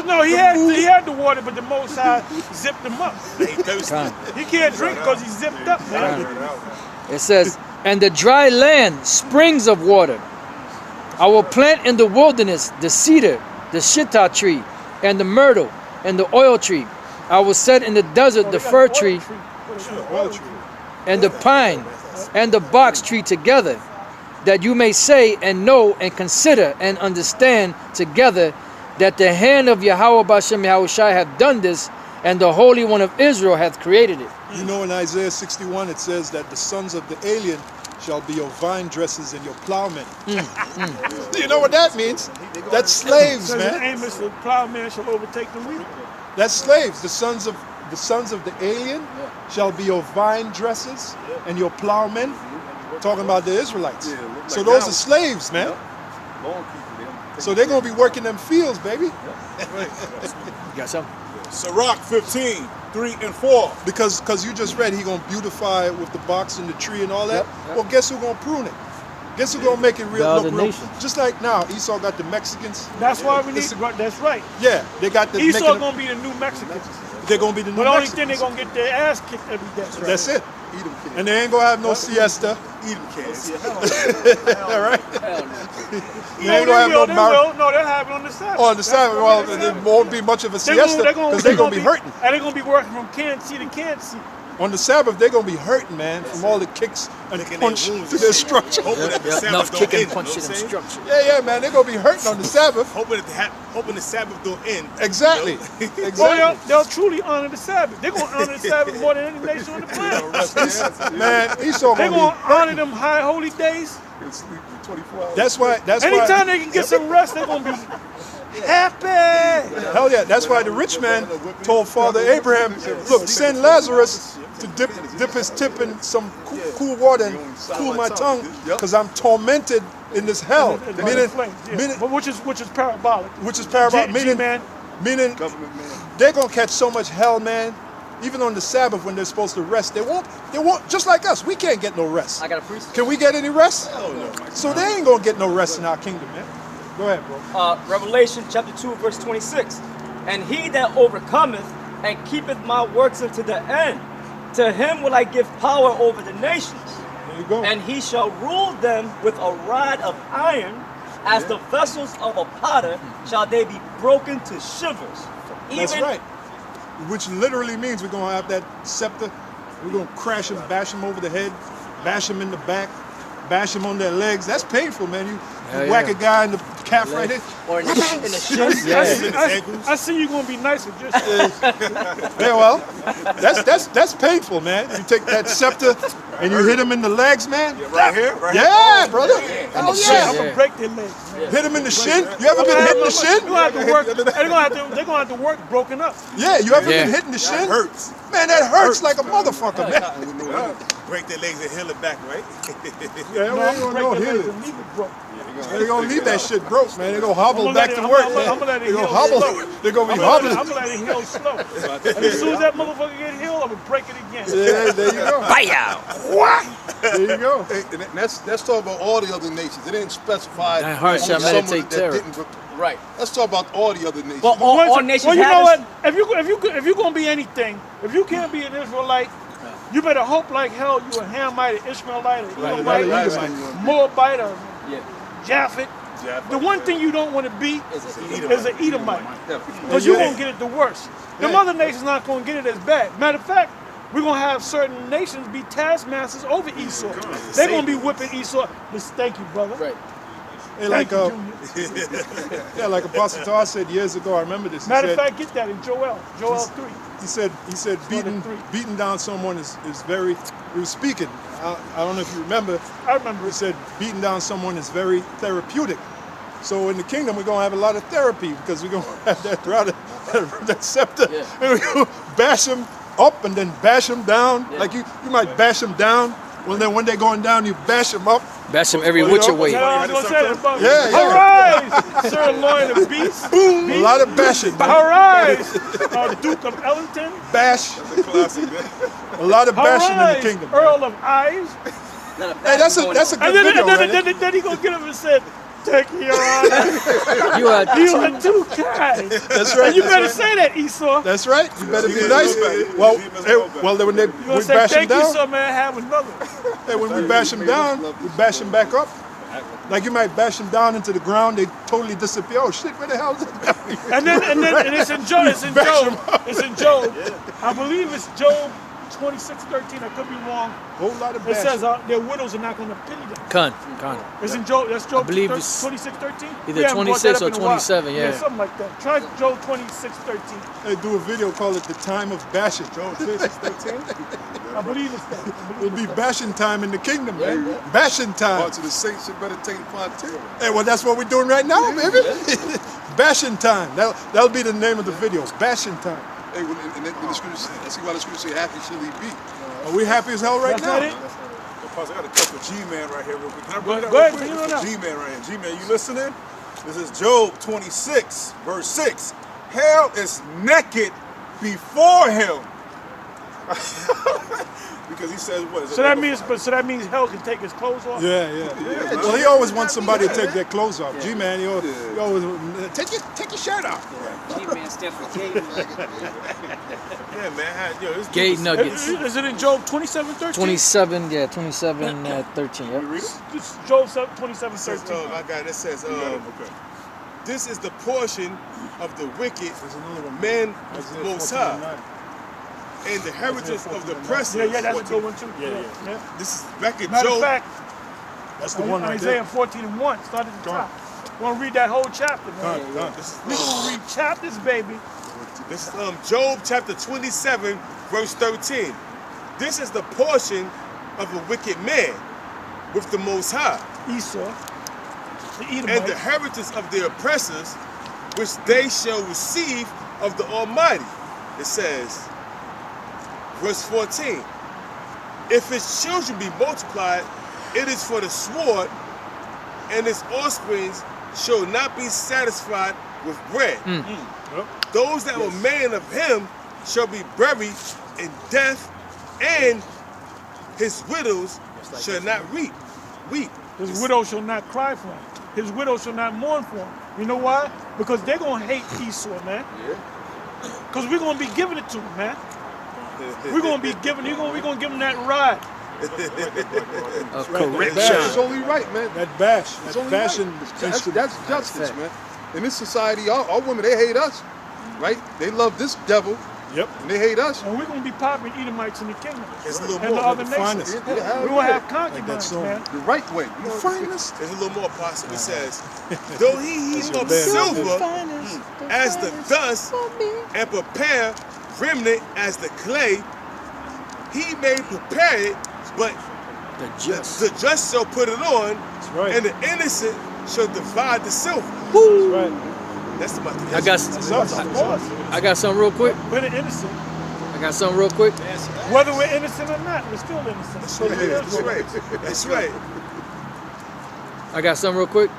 water. No, he had the water, but the Most High zipped him up. He can't drink because he's zipped up, man. It says, and the dry land, springs of water. I will plant in the wilderness the cedar, the shittah tree, and the myrtle, and the oil tree. I will set in the desert the fir tree, and the pine, and the box tree together, that you may say and know and consider and understand together that the hand of Yahawah Bahasham Yahawashi hath done this, and the Holy One of Israel hath created it. You know, in Isaiah 61 it says that the sons of the alien shall be your vine dressers and your plowmen. You know what that means? That's slaves, man. Amos, the plowman shall overtake the wheat. That's slaves. The sons of the alien shall be your vine dressers and your plowmen. Talking about the Israelites. So those are slaves, man. So they're gonna be working them fields, baby. You got something? Sirach 15, 3 and 4. Because you just read he gonna beautify it with the box and the tree and all that. Well, guess who gonna prune it? Guess who gonna make it real look real? Just like now, Esau got the Mexicans. That's why we need. That's right. Yeah, they got the. Esau gonna be the new Mexicans. They're gonna be the new. But the only Mexicans. thing they're gonna get their ass kicked every day. That's it. And they ain't gonna have no siesta. Edom kids. All right. They ain't gonna have no No, they'll have it on the Sabbath. Oh, on the Sabbath. Well, there won't be much of a siesta because they're gonna be hurting. And they're gonna be working from Kansas to Kansas. On the Sabbath, they're gonna be hurting, man, from all the kicks and punch to their structure. Enough kicking, punching, and structure. Yeah, man, they're gonna be hurting on the Sabbath. Hoping the Sabbath don't end. Exactly. Exactly. Well, they'll truly honor the Sabbath. They're gonna honor the Sabbath more than any nation on the planet. Man, Esau they're gonna honor them high holy days. That's why. Anytime they can get some rest, they're gonna be happy. Hell yeah! That's why the rich man told Father Abraham, "Look, send Lazarus to dip his tip in some cool water and cool my tongue, because I'm tormented in this hell." But which is parabolic. Which is parabolic. Meaning they're gonna catch so much hell, man. Even on the Sabbath when they're supposed to rest, they won't. Just like us, we can't get no rest. I got a priest. Can we get any rest? So they ain't gonna get no rest in our kingdom, man. Go ahead, bro. Revelation chapter 2, verse 26. And he that overcometh and keepeth my works unto the end, to him will I give power over the nations. There you go. And he shall rule them with a rod of iron, as the vessels of a potter shall they be broken to shivers. That's right. Which literally means we're gonna have that scepter. We're gonna crash them, bash them over the head, bash them in the back, bash them on their legs. That's painful, man. You whack a guy in the calf right here. Or in the shins. I see you're gonna be nice with just. Yeah, well, that's painful, man. You take that scepter and you hit him in the legs, man. Right here, right here. Yeah, brother. Oh yeah, I'm gonna break their legs. Hit him in the shin. You ever been hit in the shin? They're gonna have to work broken up. Yeah, you ever been hit in the shin? That hurts. Man, that hurts like a motherfucker, man. Break their legs and heal it back, right? Yeah, we ain't gonna heal it. They're gonna leave that shit broke, man. They're gonna hobble back to work, man. They're gonna hobble. They're gonna be hobbling. I'm gonna let it heal slow. And as soon as that motherfucker get healed, I'm gonna break it again. Yeah, there you go. There you go. And that's talking about all the other nations. It didn't specify. That heart shall meditate terror. Right. Let's talk about all the other nations. Well, all nations. Well, you know what? If you're gonna be anything, if you can't be an Israelite, you better hope like hell you a Hamite, or Ishmaelite, or Edomite, Moabite, or Japhet. The one thing you don't want to be is an Edomite, because you won't get it the worst. The other nations not going to get it as bad. Matter of fact, we're going to have certain nations be taskmasters over Esau. They're going to be whipping Esau. Thank you, brother. Right. Hey, like like Apostle Tar said years ago, I remember this. Matter of fact, get that in Joel 3. He said beating down someone is very, he was speaking. I don't know if you remember. I remember. He said beating down someone is very therapeutic. So in the kingdom, we're going to have a lot of therapy because we're going to have that rod, that scepter. Yeah. And we're going to bash them up and then bash them down. Yeah. Like you might bash them down. Well, then when they're going down, you bash them up. Bash them every which way. Arise, sirloin of beast. Boom. A lot of bashing. Arise, Duke of Ellington. Bash. A lot of bashing in the kingdom. Earl of Eyes. Hey, that's a good video, right? Then he gonna get up and said, Thank you, Your Honor. You are You are too kind. That's right. And you that's better right. say that, Esau. That's right. You better be nice. Well, when You we gonna say bash him thank you, down, so man, have another. hey, when we bash him down, we bash him back up. Like you might bash him down into the ground, they totally disappear. Oh shit, where the hell is that? And it's in Job. It's in Job. It's in Job. I believe it's Job 26:13. I could be wrong. Whole lot of It bash. says their widows are not going to pity them. Con. It's in Job. That's Job believe it's 26:13. either 26 or 27, yeah. something like that. Try Job 26:13. They do a video called it the time of bashing. Job 26:13. I believe it's that. It'll be bashing time in the kingdom, man. Bashing time. Parts of the saints should better take upon too. Hey, well, that's what we're doing right now, baby. Bashing time. That'll be the name of the video. Bashing time. Hey, when the scripture say, I see why the scripture say happy shall he be. Are we happy as hell right That's now? not it? Pause, I got a cup of G-Man right here real quick. Can I bring it up Go real ahead, quick? bring it on up. G-Man right here. G-Man, you listening? This is Job 26, verse 6. Hell is naked before him. Because he says what? Is So that means hell can take his clothes off. Yeah. Well, he always wants somebody to take their clothes off. G-Man, he always take your shirt off. G-Man stands for Gay. Yeah, man. Yo, this Gay dude is- nuggets. Is it in Job 27:13? 27, yeah, 27, 13. Yep. It's Job 27:13. Oh my God! It says, "This is the portion of the wicked men of the Most High, and the heritage of the oppressors." Yeah, that's a good one too. Yeah. This is back in Matter of Job. fact, That's the one right Isaiah there. 14:1. Start at the top. We're gonna read that whole chapter, man. This is, We're gonna read chapters, baby. this is Job chapter 27, verse 13. This is the portion of a wicked man with the Most High, Esau, the and the Edomite. heritage of their oppressors, which they shall receive of the Almighty. It says, verse 14, if his children be multiplied, it is for the sword, and his offspring shall not be satisfied with bread. Those that were made of him shall be buried in death, and his widows shall not weep. His widow shall not cry for him. His widow shall not mourn for him. You know why? Because they're gonna hate Esau, man. Because we're gonna be giving it to him, man. We're gonna be giving. We're gonna give him that ride. A Bash correction. is only right, man. That bash. It's That only bashing. right. That's justice, man. In this society, our women, they hate us, right? They love this devil, Yep. and they hate us. And we're gonna be popping Edomites in the kingdom. There's a little And the more. other the nations. finest. We're Yeah, gonna have concubines, song. man. The right way. You know, Finest. There's a little more possible. It says, though he heap up bad. silver as the dust and prepare remnant as the clay, he may prepare it, but The just. the just shall put it on, right. and the innocent shall divide the silver. That's right. That's about the I got, That's us. Of course. I got something real quick. We're the innocent. I got something real quick. Whether we're innocent or not, we're still innocent. That's right. That's right. I got something real quick.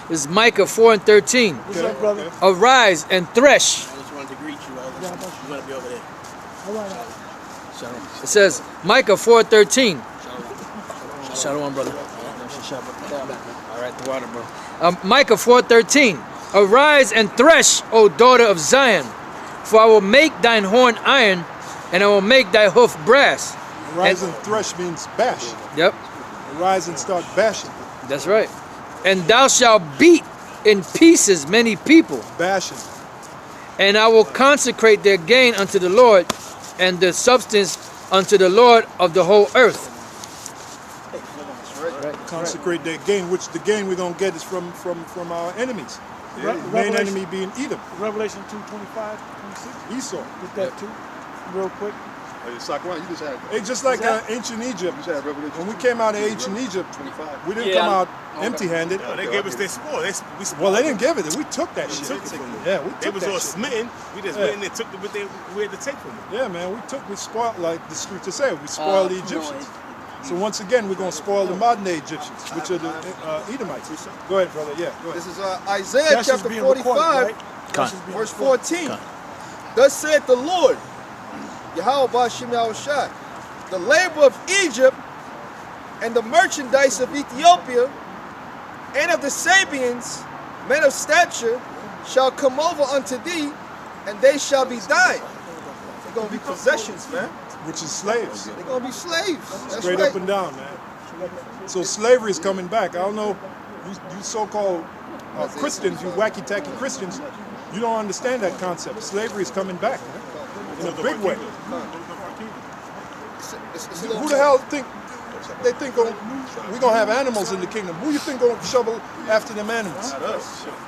It's Micah 4:13. What's up, brother? Arise and thresh. I just wanted to greet you. You want to be over there. All right. It says Micah 4:13. Shalom, brother. All right, the water, bro. Micah 4:13. Arise and thresh, O daughter of Zion, for I will make thine horn iron, and I will make thy hoof brass. Arise and thresh means bash. Yep, Arise and start bashing. that's right. And thou shalt beat in pieces many people, Bashing. and I will consecrate their gain unto the Lord, and their substance unto the Lord of the whole earth. Consecrate their gain, which the gain we're going to get is from our enemies. The main enemy being Edom, Revelation 2:25, 26. Esau. Get that too, real quick. Hey, Sakwan, you just had It's just like ancient Egypt. you just had Revelation. When we came out of ancient Egypt, 25. we didn't come out empty-handed. They gave us their spoil. Well, they didn't give it. We took that shit. took it from them. Yeah, we They took was that all shit. smitten. We just went in and took what we had to take from them. Yeah, man, we spoiled, like the scripture said, we spoiled the Egyptians. So once again, we're going to spoil the modern day Egyptians, which are the Edomites. Go ahead, brother. Yeah, go ahead. This is Isaiah That's just chapter being 45, recorded, right? Con. verse 14. Thus saith the Lord, Yahawah Bahasham Yahawashi, the labor of Egypt and the merchandise of Ethiopia And of the Sabians, men of stature, shall come over unto thee, and they shall be thine. They're going to be possessions, man. Which is slaves. They're going to be slaves. That's Straight right. up and down, man. So slavery is coming back. I don't know, you so-called Christians, you wacky-tacky Christians, you don't understand that concept. Slavery is coming back, man, in a big way. Who the hell think they think we're gonna have animals in the kingdom? Who you think gonna shovel after them animals?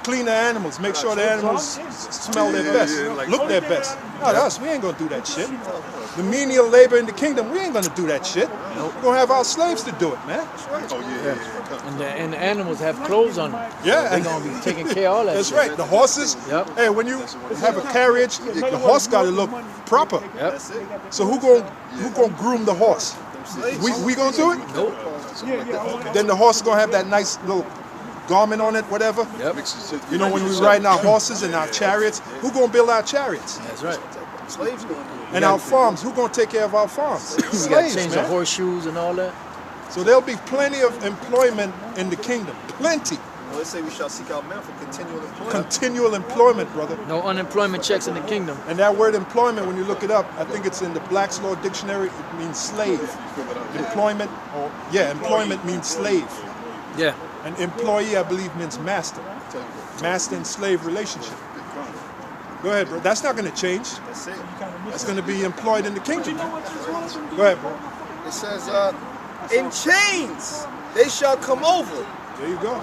Clean the animals, make sure the animals smell their best, look their best. Not us, we ain't gonna do that shit. The menial labor in the kingdom, we ain't gonna do that shit. We're gonna have our slaves to do it, man. And the animals have clothes on them. Yeah, They're gonna be taking care of all that. That's shit. right. The horses. Yep. Hey, when you have a carriage, the horse got to look proper. Yep. So who gonna groom the horse? We gonna do it? Nope. Then the horse is gonna have that nice little garment on it, whatever. Yep. You know, when we riding our horses and our chariots, who gonna build our chariots? That's right. Slaves going to And our farms, who gonna take care of our farms? We got to Slaves, change the man. horseshoes and all that. So there'll be plenty of employment in the kingdom. Plenty. Well, they say we shall seek out men for continual employment. Continual employment, brother. No unemployment checks in the kingdom. And that word employment, when you look it up, I think it's in the Black's Law Dictionary, it means slave. Employment, employment means slave. Yeah. And employee, I believe, means master. Master and slave relationship. Go ahead, bro. That's not going to change. That's it. That's going to be employed in the kingdom. Go ahead, bro. It says, in chains they shall come over, There you go.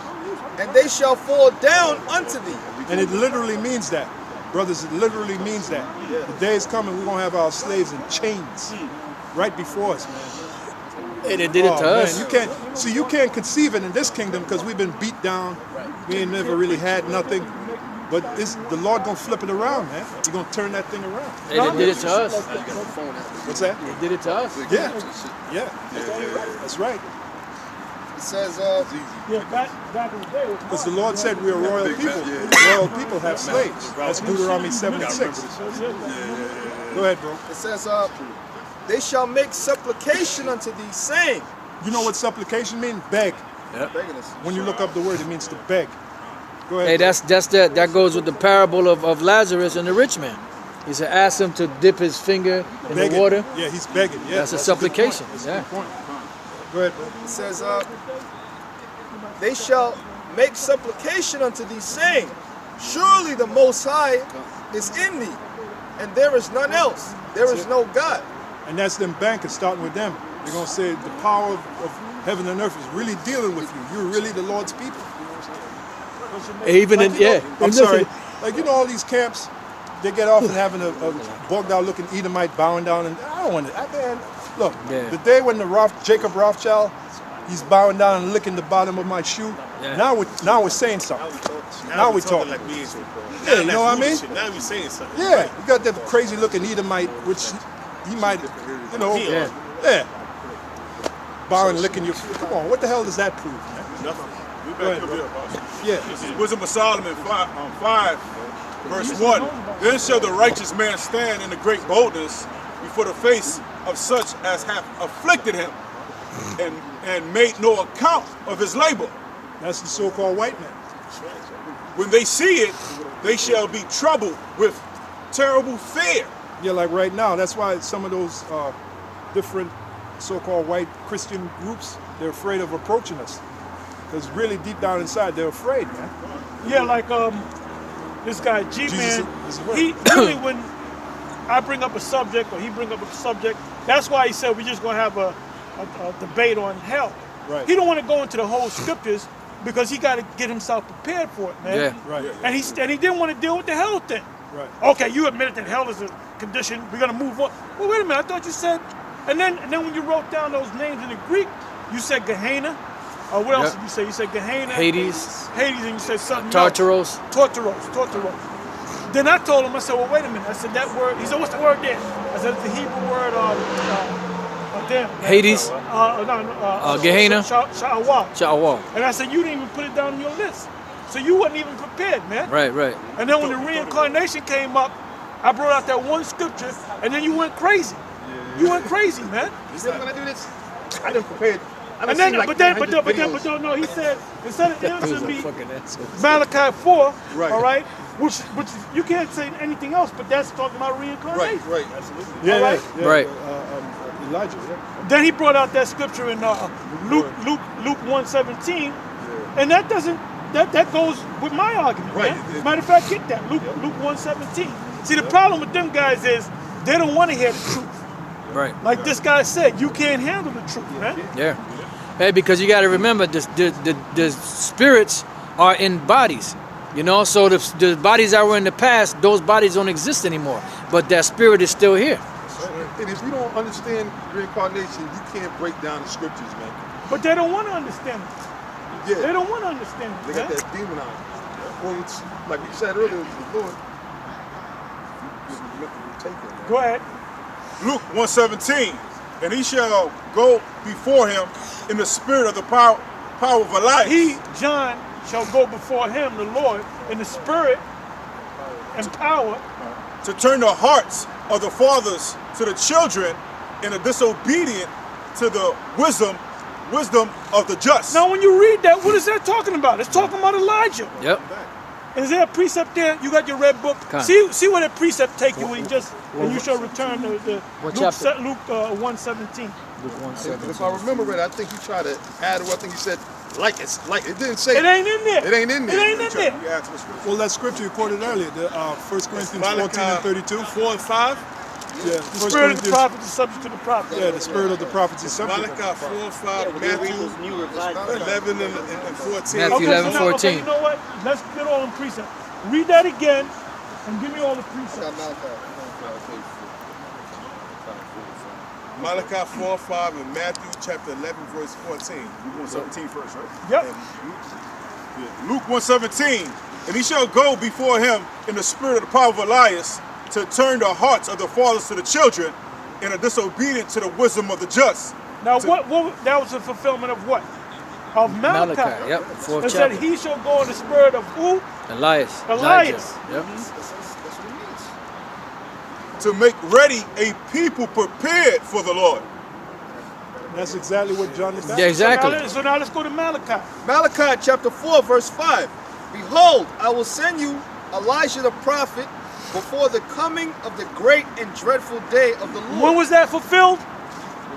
and they shall fall down unto thee. And it literally means that. Brothers, it literally means that. The day is coming, we're going to have our slaves in chains right before us, man. Hey, they did it to us. Man, you can't conceive it in this kingdom because we've been beat down. We ain't never really had nothing. But the Lord gonna flip it around, man. He gonna turn that thing around. Hey, they did it to us. What's that? They did it to us. Yeah. That's right. It says, back in the day. Because the Lord said we are royal people. Royal people have slaves. That's Deuteronomy 7:6. Go ahead, bro. it says, they shall make supplication unto thee, saying, You know what supplication means? Beg. begging us. When you look up the word, it means to beg. Go ahead. Hey, bro. that goes with the parable of Lazarus and the rich man. He said, ask him to dip his finger in Begging. the water. Yeah, he's begging. Yeah, That's a good supplication. point. That's Yeah. a good point. Go ahead, bro. It says, they shall make supplication unto thee, saying, surely the Most High is in thee, and there is none else. There is no God. And that's them bankers, starting with them. They're going to say the power of heaven and earth is really dealing with you. You're really the Lord's people. Even in, Like, you know, yeah. I'm sorry. Like, you know, all these camps, they get off and having a bugged out looking Edomite bowing down. And I don't want it. Look, Yeah. the day when Jacob Rothschild, he's bowing down and licking the bottom of my shoe. Yeah. Now we're saying something. Now we're talking. like we ain't. Yeah, you know what I mean? Now we saying something. Yeah, you got that crazy looking Edomite, which he might, you know, yeah. Bowing, licking your. Come on, what the hell does that prove, man? Nothing. We Go ahead, back up bro. here, boss. Yeah. This is Wisdom of Solomon 5, verse 1. Then shall the righteous man stand in the great boldness before the face of such as have afflicted him and made no account of his labor. That's the so-called white man. When they see it, they shall be troubled with terrible fear. Yeah, like right now, that's why some of those different so-called white Christian groups, they're afraid of approaching us. Because really deep down inside, they're afraid, man. Yeah, like this guy G-Man, Jesus is right. he really, when I bring up a subject or he bring up a subject, that's why he said we're just going to have a debate on hell. Right. He don't want to go into the whole scriptures because he got to get himself prepared for it, man. Yeah. Right. And he didn't want to deal with the hell thing. Right. Okay, you admitted that hell is a condition. We're going to move on. Well, wait a minute. I thought you said, and then when you wrote down those names in the Greek, you said Gehenna. What else did you say? You said Gehenna. Hades. Hades, and you said something Tartaros. else. Tartaros. Then I told him, I said, well, wait a minute. I said, that word, he said, what's the word there? I said, it's the Hebrew word, Hades. Gehenna. Yahawah. And I said, you didn't even put it down on your list. So you wasn't even prepared, man. Right. And then when the reincarnation came up, I brought out that one scripture, and then you went crazy. You went crazy, man. You still gonna do this? I didn't prepare. And then, but no, he said, instead of answering me, Malachi 4, Right. all right, which you can't say anything else, but that's talking about reincarnation. Right. Yeah, yeah, Alright? yeah. Right. Elijah, yeah. Then he brought out that scripture in Luke 1:17, and that doesn't that goes with my argument. Right. Man. Matter of fact, get that Luke 1:17. See, the problem with them guys is they don't want to hear the truth. Right. Like this guy said, you can't handle the truth, man. Yeah. Hey, because you got to remember, the spirits are in bodies. You know, so the bodies that were in the past, those bodies don't exist anymore. But that spirit is still here. And if you don't understand reincarnation, you can't break down the scriptures, man. But they don't want to understand it. Yeah. They don't want to understand it. They got man. that demon on it. Well, it's, like you said earlier, the Lord. Take it, man. Go ahead. Luke 1:17, and he shall go before him in the spirit of the power of Elias. He, John, shall go before him, the Lord, in the spirit and power. To turn the hearts of the fathers to the children, and the disobedient to the wisdom of the just. Now, when you read that, what is that talking about? It's talking about Elijah. Yep. Is there a precept there? You got your red book. Kind. See where that precept take you when you shall return to What Luke chapter? Luke 1:17. Luke 1:17. If I remember right, I think he tried to add, I think he said, like it didn't say. It ain't in there. It ain't in there. It ain't in there. You asked for scripture. Well, that scripture you quoted earlier, the 1 Corinthians 14 and 32. 4 and 5. Yeah, The spirit of the prophet is subject to the prophet. Yeah, the spirit of the prophets is subject. Malachi 4 and 5. Matthew 11 and 14. Matthew 11, 14. Okay, you know what? Let's get all the precepts. Read that again and give me all the precepts. Malachi 4 and 5 and Matthew chapter 11 verse 14. Luke 1:17 first, right? Yep. Luke 1:17, and he shall go before him in the spirit of the power of Elias, to turn the hearts of the fathers to the children, and are disobedient to the wisdom of the just. Now, what that was a fulfillment of what? Of Malachi. Malachi, yep, fourth It said chapter. he shall go in the spirit of who? Elias. Elias. Yep. To make ready a people prepared for the Lord. That's exactly what John the Baptist. Yeah, exactly. So now let's go to Malachi. Malachi chapter 4, verse 5. Behold, I will send you Elijah the prophet before the coming of the great and dreadful day of the Lord. When was that fulfilled?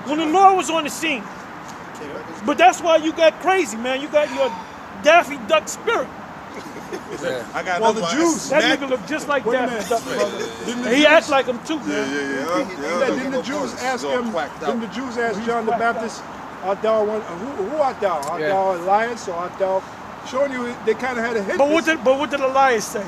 When the Lord was on the scene. But that's why you got crazy, man. You got your Daffy Duck spirit. I got Well, another the one. Jews- That nigga look just like Wait a Daffy minute. Duck, brother. Didn't the And he Jews- acts like him too, man. Yeah, didn't the Jews ask him? Didn't the Jews ask John the Baptist, "Art thou one? Who art thou? Art Yeah. thou Elias or art thou?" Showing you they kind of had a hit. But what did Elias say?